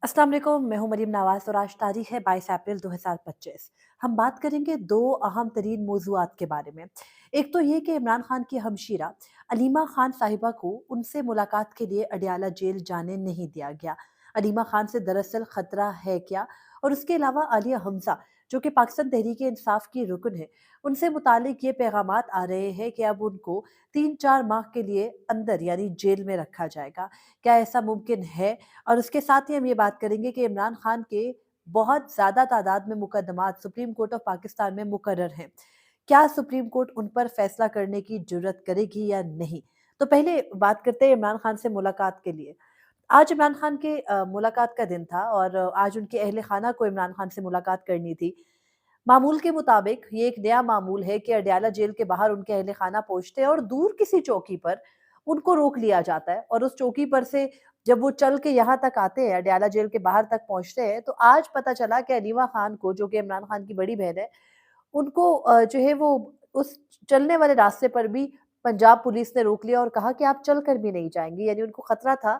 अस्सलाम वालेकुम, मैं हूं मरीम नवाज और आज तारीख है 22 अप्रैल 2025। हम बात करेंगे दो अहम तरीन मौजूआत के बारे में। एक तो ये कि इमरान खान की हमशीरा अलीमा खान साहिबा को उनसे मुलाकात के लिए अडियाला जेल जाने नहीं दिया गया। अलीमा खान से दरअसल खतरा है क्या? और उसके अलावा आलिया हमजा जो कि पाकिस्तान तहरीक इंसाफ की रुकन है, उनसे मुतालिक ये पैगामात आ रहे हैं कि अब उनको 3-4 माह के लिए अंदर यानी जेल में रखा जाएगा। क्या ऐसा मुमकिन है? और उसके साथ ही हम ये बात करेंगे कि इमरान खान के बहुत ज़्यादा तादाद में मुकदमात सुप्रीम कोर्ट ऑफ पाकिस्तान में मुकर्रर हैं। क्या सुप्रीम कोर्ट उन पर फैसला करने की जुर्रत करेगी या नहीं? तो पहले बात करते हैं इमरान खान से मुलाकात के लिए। आज इमरान खान के मुलाकात का दिन था और आज उनके अहले खाना को इमरान खान से मुलाकात करनी थी। मामूल के मुताबिक ये एक नया मामूल है कि अडयाला जेल के बाहर उनके अहले खाना पहुंचते हैं और दूर किसी चौकी पर उनको रोक लिया जाता है और उस चौकी पर से जब वो चल के यहाँ तक आते हैं, अडयाला जेल के बाहर तक पहुंचते हैं, तो आज पता चला कि अलीमा खान को, जो कि इमरान खान की बड़ी बहन है, उनको जो है वो उस चलने वाले रास्ते पर भी पंजाब पुलिस ने रोक लिया और कहा कि आप चल कर भी नहीं जाएंगी। यानी उनको खतरा था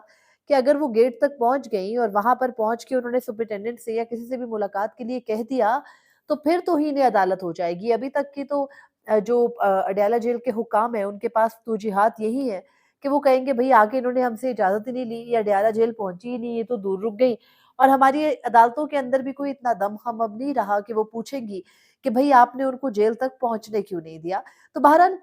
कि अगर वो गेट तक पहुंच गई और वहां पर पहुंच के उन्होंने सुपरिटेंडेंट से या किसी से भी मुलाकात के लिए कह दिया तो फिर तौहीन अदालत हो जाएगी। अभी तक की तो जो अडयाला जेल के हुकाम है उनके पास तौजीहात यही है कि वो कहेंगे भाई आगे इन्होंने हमसे इजाजत ही नहीं ली, ये अडयाला जेल पहुंची ही नहीं, ये तो दूर रुक गई। और हमारी अदालतों के अंदर भी कोई इतना दम खम अब नहीं रहा कि वो पूछेंगी कि भई आपने उनको जेल तक पहुँचने क्यों नहीं दिया? तो बहरहाल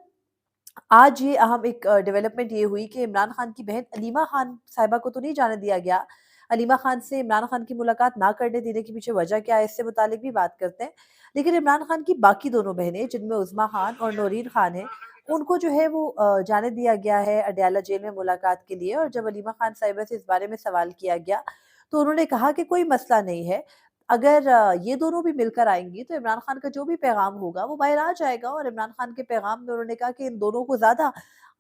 आज ये अहम एक डेवलपमेंट ये हुई कि इमरान खान की बहन अलीमा खान साहिबा को तो नहीं जाने दिया गया। अलीमा खान से इमरान खान की मुलाकात ना करने देने के पीछे वजह क्या है, इससे मुतालिक भी बात करते हैं। लेकिन इमरान खान की बाकी दोनों बहनें जिनमें उज़्मा खान और नौरीन खान हैं, उनको जो है वो जाने दिया गया है अडयाला जेल में मुलाकात के लिए। और जब अलीमा खान साहिबा से इस बारे में सवाल किया गया, तो उन्होंने कहा कि कोई मसला नहीं है। अगर ये दोनों भी मिलकर आएँगी तो इमरान खान का जो भी पैगाम होगा वो बाहर आ जाएगा। और इमरान खान के पैगाम में उन्होंने कहा कि इन दोनों को ज़्यादा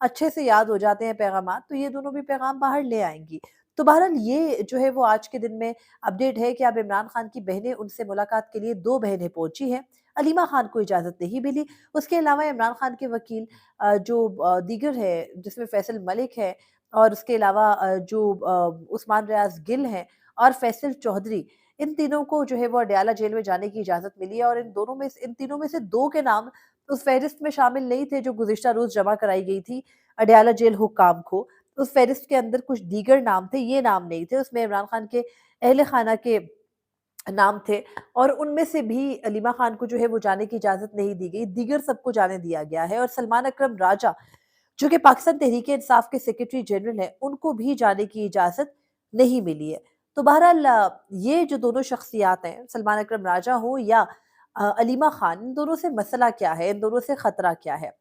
अच्छे से याद हो जाते हैं पैगामात, तो ये दोनों भी पैगाम बाहर ले आएँगी। तो बहरहाल ये जो है वो आज के दिन में अपडेट है कि अब इमरान खान की बहनें उनसे मुलाकात के लिए 2 बहनें पहुँची हैं। अलीमा खान को इजाज़त नहीं मिली। उसके अलावा इमरान खान के वकील जो दीगर है जिसमें फैसल मलिक है और उसके अलावा जो उस्मान रियाज़ गिल हैं और फैसल चौधरी, इन तीनों को जो है वो अडयाला जेल में जाने की इजाज़त मिली है। और इन तीनों में से 2 के नाम उस फ़हरिस्त में शामिल नहीं थे जो गुज़िश्ता रोज़ जमा कराई गई थी अडयाला जेल हुक्काम को। उस फ़हरिस्त के अंदर कुछ दीगर नाम थे, ये नाम नहीं थे। उसमें इमरान खान के अहले खाना के नाम थे और उनमें से भी अलीमा खान को जो है वो जाने की इजाज़त नहीं दी गई, दीगर सबको जाने दिया गया है। और सलमान अकरम राजा, जो कि पाकिस्तान तहरीक-ए-इंसाफ के सेक्रेटरी जनरल हैं, उनको भी जाने की इजाज़त नहीं मिली है। तो बहरहाल ये जो दोनों शख्सियात हैं, सलमान अकरम राजा हों या अलीमा खान, इन दोनों से मसला क्या है? इन दोनों से खतरा क्या है?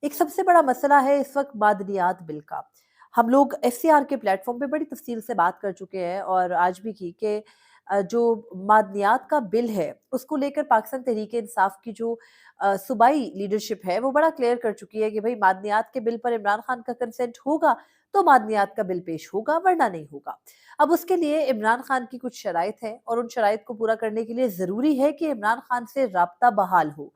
एक सबसे बड़ा मसला है इस वक़्त मादनियात बिल का। हम लोग एफसीआर के प्लेटफ़ॉर्म पे बड़ी तफ़सील से बात कर चुके हैं और आज भी की कि जो मादनियात का बिल है, उसको लेकर पाकिस्तान तहरीक-ए-इंसाफ की जो सूबाई लीडरशिप है, वो बड़ा क्लियर कर चुकी है कि भई मादनियात के बिल पर इमरान खान का कंसेंट होगा, तो मादनियात का बिल पेश होगा, वरना नहीं होगा। अब उसके लिए इमरान खान की कुछ शराइत हैं और उन शराइत को पूरा करने के लिए ज़रूरी है कि इमरान खान से राब्ता बहाल हो।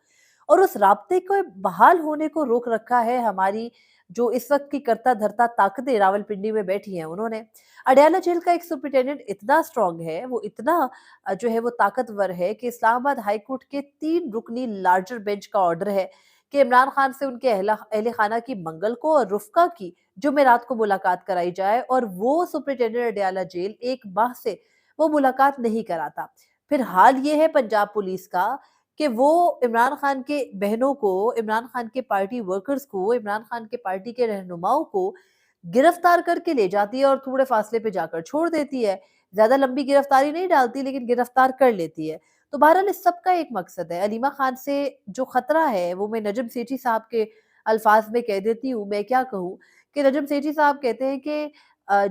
और उस राब्ते को बहाल होने को रोक रखा है हमारी जो इस वक्त की करता धरता ताकतें रावलपिंडी में बैठी हैं उन्होंने। अडयाला जेल का एक सुपरिटेंडेंट इतना स्ट्रांग है, वो इतना जो है वो ताकतवर है कि इस्लामाबाद हाई कोर्ट के 3 रुकनी लार्जर बेंच का ऑर्डर है कि इमरान खान से उनके अहले खाना की मंगल को और रुफ़का की जुमेरात को मुलाकात कराई जाए और वो सुपरिटेंडेंट अडयाला जेल 1 माह से वो मुलाकात नहीं कराता। फिर हाल ये है पंजाब पुलिस का कि वो इमरान खान के बहनों को, इमरान खान के पार्टी वर्कर्स को, इमरान खान के पार्टी के रहनुमाओं को गिरफ्तार करके ले जाती है और थोड़े फासले पे जाकर छोड़ देती है। ज़्यादा लंबी गिरफ्तारी नहीं डालती लेकिन गिरफ्तार कर लेती है। तो बहरहाल इस सब का एक मकसद है। अलीमा खान से जो खतरा है वो मैं नजम सेठी साहब के अल्फाज में कह देती हूँ, मैं क्या कहूँ कि नजम सेठी साहब कहते हैं कि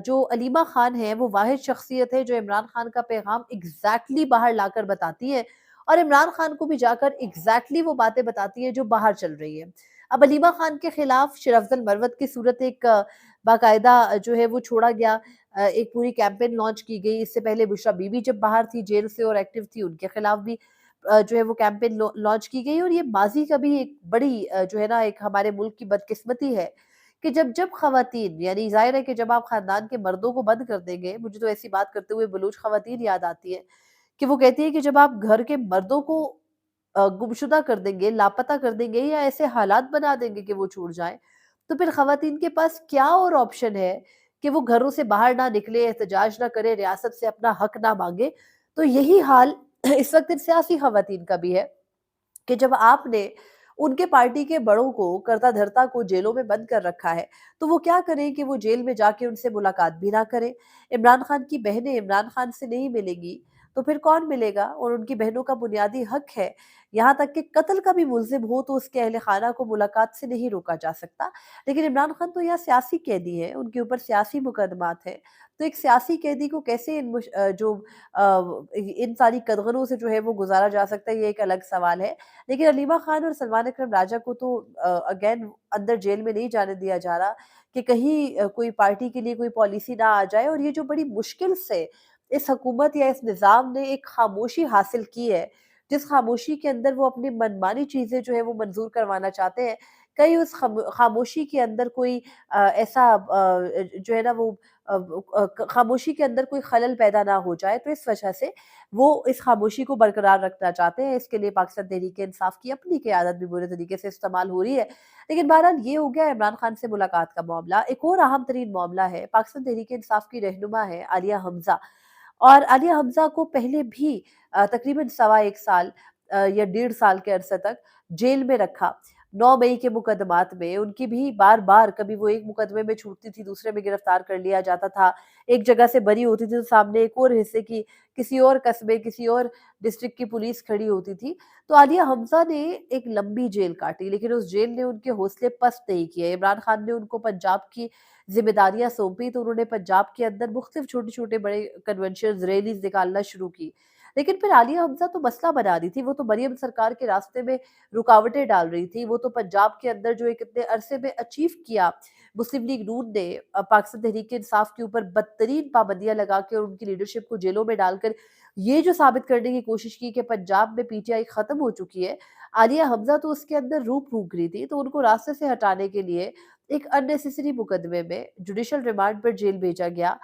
जो अलीमा खान है वो वाहिद शख्सियत है जो इमरान खान का पैगाम एग्जैक्टली बाहर लाकर बताती है और इमरान खान को भी जाकर एग्जैक्टली वो बातें बताती है जो बाहर चल रही है। अब अलीमा खान के खिलाफ शरफजल मरवत की सूरत एक बाकायदा जो है वो छोड़ा गया, एक पूरी कैंपेन लॉन्च की गई। इससे पहले बुशरा बीबी जब बाहर थी जेल से और एक्टिव थी, उनके खिलाफ भी जो है वो कैंपेन लॉन्च की गई। और ये माजी का भी एक बड़ी जो है ना एक हमारे मुल्क की बदकिस्मती है کہ جب جب خواتین، یعنی ظاہر ہے کہ جب آپ خاندان کے مردوں کو بند کر دیں گے، مجھے تو ایسی بات کرتے ہوئے بلوچ خواتین یاد آتی ہیں کہ وہ کہتی ہے کہ جب آپ گھر کے مردوں کو گمشدہ کر دیں گے، لاپتہ کر دیں گے یا ایسے حالات بنا دیں گے کہ وہ چھوٹ جائیں، تو پھر خواتین کے پاس کیا اور آپشن ہے کہ وہ گھروں سے باہر نہ نکلے، احتجاج نہ کرے، ریاست سے اپنا حق نہ مانگے۔ تو یہی حال اس وقت ان سیاسی خواتین کا بھی ہے کہ جب آپ نے ان کے پارٹی کے بڑوں کو، کرتا دھرتا کو جیلوں میں بند کر رکھا ہے، تو وہ کیا کریں کہ وہ جیل میں جا کے ان سے ملاقات بھی نہ کریں۔ عمران خان کی بہنیں عمران خان سے نہیں ملیں گی تو پھر کون ملے گا؟ اور ان کی بہنوں کا بنیادی حق ہے، یہاں تک کہ قتل کا بھی ملزم ہو تو اس کے اہل خانہ کو ملاقات سے نہیں روکا جا سکتا۔ لیکن عمران خان تو یہاں سیاسی قیدی ہیں، ان کے اوپر سیاسی مقدمات ہیں، تو ایک سیاسی قیدی کو کیسے ان ساری قدغنوں سے جو ہے وہ گزارا جا سکتا ہے، یہ ایک الگ سوال ہے۔ لیکن علیمہ خان اور سلمان اکرم راجہ کو تو اگین اندر جیل میں نہیں جانے دیا جا رہا کہ کہیں کوئی پارٹی کے لیے کوئی پالیسی نہ آ جائے، اور یہ جو بڑی مشکل سے اس حکومت یا اس نظام نے ایک خاموشی حاصل کی ہے، جس خاموشی کے اندر وہ اپنی منمانی چیزیں جو ہے وہ منظور کروانا چاہتے ہیں، کہیں اس خاموشی کے اندر کوئی ایسا جو ہے نا وہ خاموشی کے اندر کوئی خلل پیدا نہ ہو جائے، تو اس وجہ سے وہ اس خاموشی کو برقرار رکھنا چاہتے ہیں۔ اس کے لیے پاکستان تحریک انصاف کی اپنی قیادت بھی برے طریقے سے استعمال ہو رہی ہے۔ لیکن بہرحال یہ ہو گیا عمران خان سے ملاقات کا معاملہ۔ ایک اور اہم ترین معاملہ ہے، پاکستان تحریک انصاف کی رہنما ہے عالیہ حمزہ، اور عالیہ حمزہ کو پہلے بھی تقریباً سوا ایک سال یا 1.5 سال کے عرصے تک جیل میں رکھا۔ 9 مئی کے مقدمات میں ان کی بھی بار بار، کبھی وہ ایک مقدمے میں چھوٹتی تھی، دوسرے میں گرفتار کر لیا جاتا تھا، ایک جگہ سے بری ہوتی تھی تو سامنے ایک اور حصے کی کسی اور قصبے، کسی اور ڈسٹرکٹ کی پولیس کھڑی ہوتی تھی۔ تو عالیہ حمزہ نے ایک لمبی جیل کاٹی، لیکن اس جیل نے ان کے حوصلے پست نہیں کیے۔ عمران خان نے ان کو پنجاب کی ذمہ داریاں سونپی تو انہوں نے پنجاب کے اندر مختلف چھوٹے چھوٹے بڑے کنونشنز، ریلیز نکالنا شروع کی۔ لیکن پھر عالیہ حمزہ تو مسئلہ بنا رہی تھی، وہ تو مریم سرکار کے راستے میں رکاوٹیں ڈال رہی تھی۔ وہ تو پنجاب کے اندر جو ایک اتنے عرصے میں اچیو کیا، مسلم لیگ نون نے پاکستان تحریک انصاف کے اوپر بدترین پابندیاں لگا کے اور ان کی لیڈرشپ کو جیلوں میں ڈال کر یہ جو ثابت کرنے کی کوشش کی کہ پنجاب میں پی ٹی آئی ختم ہو چکی ہے، عالیہ حمزہ تو اس کے اندر روح پھونک رہی تھی، تو ان کو راستے سے ہٹانے کے لیے ایک اننیسیسری مقدمے میں جوڈیشل ریمانڈ پر جیل بھیجا گیا۔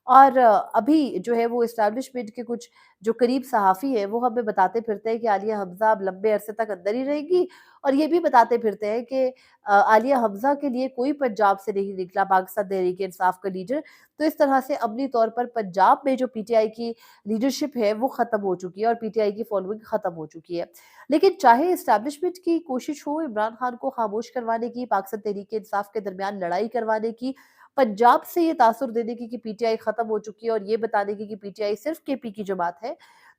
اور ابھی جو ہے وہ اسٹیبلشمنٹ کے کچھ جو قریب صحافی ہیں وہ ہمیں بتاتے پھرتے ہیں کہ عالیہ حمزہ اب لمبے عرصے تک اندر ہی رہے گی، اور یہ بھی بتاتے پھرتے ہیں کہ عالیہ حمزہ کے لیے کوئی پنجاب سے نہیں نکلا پاکستان تحریک انصاف کا لیڈر۔ تو اس طرح سے عملی طور پر پنجاب میں جو پی ٹی آئی کی لیڈرشپ ہے وہ ختم ہو چکی ہے اور پی ٹی آئی کی فالوئنگ ختم ہو چکی ہے۔ لیکن چاہے اسٹیبلشمنٹ کی کوشش ہو عمران خان کو خاموش کروانے کی، پاکستان تحریک انصاف کے درمیان لڑائی کروانے کی، پنجاب سے یہ تاثر دینے کی کہ پی ٹی آئی ختم ہو چکی ہے اور یہ بتانے کی کہ پی ٹی آئی صرف کے پی کی جماعت ہے،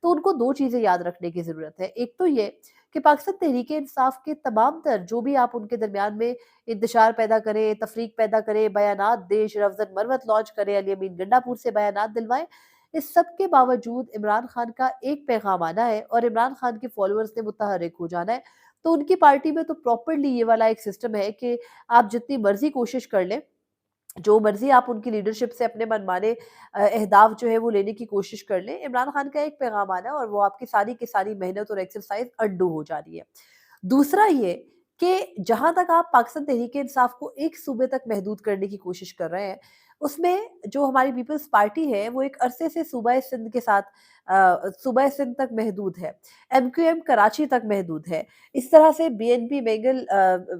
تو ان کو 2 چیزیں یاد رکھنے کی ضرورت ہے۔ ایک تو یہ کہ پاکستان تحریک انصاف کے تمام تر جو بھی آپ ان کے درمیان میں انتشار پیدا کریں، تفریق پیدا کریں، بیانات دیں، شرافزن مروت لانچ کریں، علی امین گنڈا پور سے بیانات دلوائیں، اس سب کے باوجود عمران خان کا ایک پیغام آنا ہے اور عمران خان کے فالوورز نے متحرک ہو جانا ہے۔ تو ان کی پارٹی میں تو پراپرلی یہ والا ایک سسٹم ہے کہ آپ جتنی مرضی کوشش کر لیں، جو مرضی آپ ان کی لیڈرشپ سے اپنے منمانے اہداف جو ہے وہ لینے کی کوشش کر لیں، عمران خان کا ایک پیغام آنا ہے اور وہ آپ کی ساری کی ساری محنت اور ایکسرسائز انڈو ہو جا رہی ہے۔ دوسرا یہ کہ جہاں تک آپ پاکستان تحریک انصاف کو ایک صوبے تک محدود کرنے کی کوشش کر رہے ہیں، اس میں جو ہماری پیپلز پارٹی ہے وہ ایک عرصے سے صوبہ سندھ کے ساتھ صوبہ سندھ تک محدود ہے، ایم کیو ایم کراچی تک محدود ہے، اس طرح سے بی این پی مینگل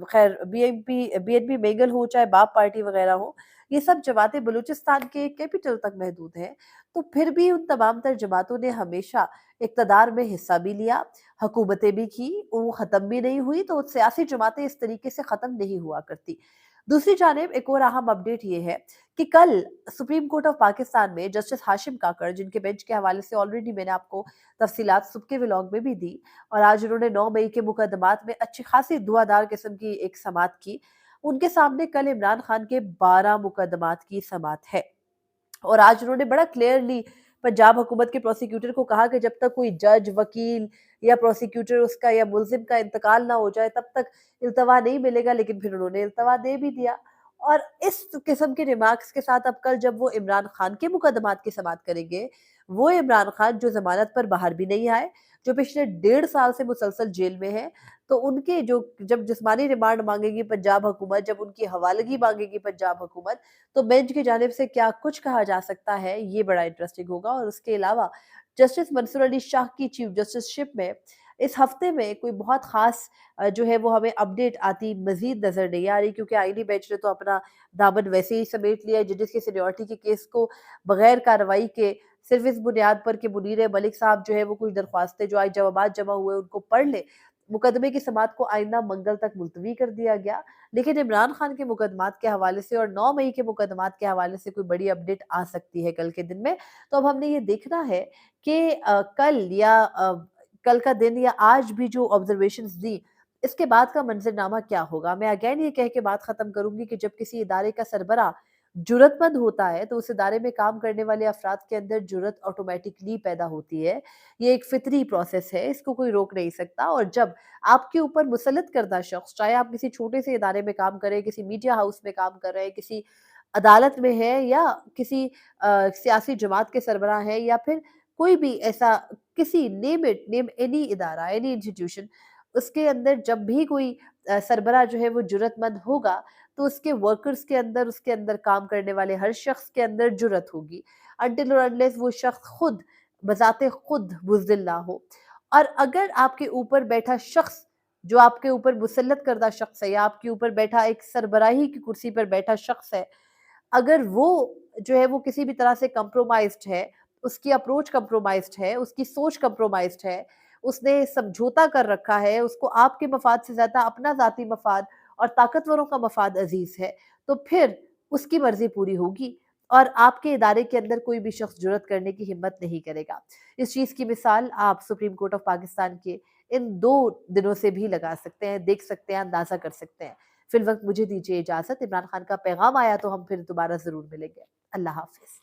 خیر بی این پی مینگل ہو چاہے باپ پارٹی وغیرہ ہو، یہ سب جماعتیں بلوچستان کے کیپٹل تک محدود ہیں۔ تو پھر بھی ان تمام تر جماعتوں نے ہمیشہ اقتدار میں حصہ بھی لیا، حکومتیں بھی کی، وہ ختم بھی نہیں ہوئی، تو سیاسی جماعتیں اس طریقے سے ختم نہیں ہوا کرتی۔ دوسری جانب ایک اور اہم اپڈیٹ یہ ہے کہ کل سپریم کورٹ آف پاکستان میں جسٹس ہاشم کاکڑ، جن کے بینچ کے حوالے سے آلریڈی میں نے آپ کو تفصیلات صبح کے ولاگ میں بھی دی، اور آج انہوں نے 9 مئی کے مقدمات میں اچھی خاصی دھواں قسم کی ایک سماعت کی، ان کے سامنے کل عمران خان کے 12 مقدمات کی سماعت ہے۔ اور آج انہوں نے بڑا کلیئرلی پنجاب حکومت کے پروسیکیوٹر کو کہا کہ جب تک کوئی جج، وکیل یا پروسیکیوٹر اس کا یا ملزم کا انتقال نہ ہو جائے تب تک التوا نہیں ملے گا، لیکن پھر انہوں نے التوا دے بھی دیا۔ اور اس قسم کے ریمارکس کے ساتھ اب کل جب وہ عمران خان کے مقدمات کی سماعت کریں گے، وہ इमरान खान जो ज़मानत पर बाहर भी नहीं आए, जो पिछले 1.5 साल से मुसलसल जेल में हैं, तो उनके जो जब जिस्मानी रिमांड मांगेगी पंजाब हुकूमत, जब उनकी हवालगी मांगेगी पंजाब हुकूमत, तो बेंच की जानिब से क्या कुछ कहा जा सकता है, ये बड़ा इंटरेस्टिंग होगा। और उसके अलावा जस्टिस मंसूर अली शाह की चीफ जस्टिसशिप में इस हफ्ते में कोई बहुत ख़ास जो है वो हमें अपडेट आती मज़ीद नज़र नहीं आ रही, क्योंकि आईनी बेंच ने तो अपना दामन वैसे ही समेट लिया है। जजेस की सीनियरिटी के केस को बगैर कार्रवाई के सिर्फ इस बुनियाद पर कि मुनीर मलिक साहब जो है वो कुछ दरख्वास्तें जो आज जवाबात जमा हुए उनको पढ़ ले, मुकदमे की समाअत को आइंदा मंगल तक मुलतवी कर दिया गया। लेकिन इमरान खान के मुकदमात के हवाले से और 9 मई के मुकदमात के हवाले से कोई बड़ी अपडेट आ सकती है कल के दिन में। तो अब हमने ये देखना है कि कल का दिन या आज भी जो ऑब्जर्वेशंस दी, इसके बाद का मंज़रनामा क्या होगा? मैं अगेन ये कह के बात ख़त्म करूँगी कि जब किसी इदारे का सरबराह जुर्रतमंद होता है, तो उस इदारे में काम करने वाले अफ़राद के अंदर जुर्रत ऑटोमैटिकली पैदा होती है। ये एक फ़ितरी प्रोसेस है, इसको कोई रोक नहीं सकता। और जब आपके ऊपर मुसल्लत करदा शख़्स, चाहे आप किसी छोटे से इदारे में काम कर रहे हैं, किसी मीडिया हाउस में काम कर रहे हैं, किसी अदालत में है, या किसी सियासी जमात के सरबराह हैं, या फिर कोई भी ऐसा किसी नेम एनी इदारा, एनी इंस्टीट्यूशन, उसके अंदर जब भी कोई सरबराह जो है वो जुर्रतमंद होगा, तो उसके वर्कर्स के अंदर, उसके अंदर काम करने वाले हर शख्स के अंदर जुर्रत होगी, अनटिल और अनलेस वो शख्स खुद बज़ाते खुद बुज़दिल ना हो। और अगर आपके ऊपर बैठा शख्स, जो आपके ऊपर मुसल्लत करदा शख्स है, या आपके ऊपर बैठा एक सरबराही की कुर्सी पर बैठा शख्स है, अगर वो जो है वो किसी भी तरह से कंप्रोमाइज़्ड है, उसकी अप्रोच कंप्रोमाइज़्ड है, उसकी सोच कंप्रोमाइज़्ड है, उसने समझौता कर रखा है, उसको आपके मफ़ाद से ज़्यादा अपना ज़ाती मफ़ाद और ताकतवरों का मफ़ाद अज़ीज़ है, तो फिर उसकी मर्ज़ी पूरी होगी और आपके इदारे के अंदर कोई भी शख्स जुर्रत करने की हिम्मत नहीं करेगा। इस चीज़ की मिसाल आप सुप्रीम कोर्ट ऑफ पाकिस्तान के इन 2 दिनों से भी लगा सकते हैं, देख सकते हैं, अंदाज़ा कर सकते हैं। फिलवक़्त मुझे दीजिए इजाज़त। इमरान खान का पैगाम आया तो हम फिर दोबारा ज़रूर मिलेंगे। अल्लाह हाफ़िज़।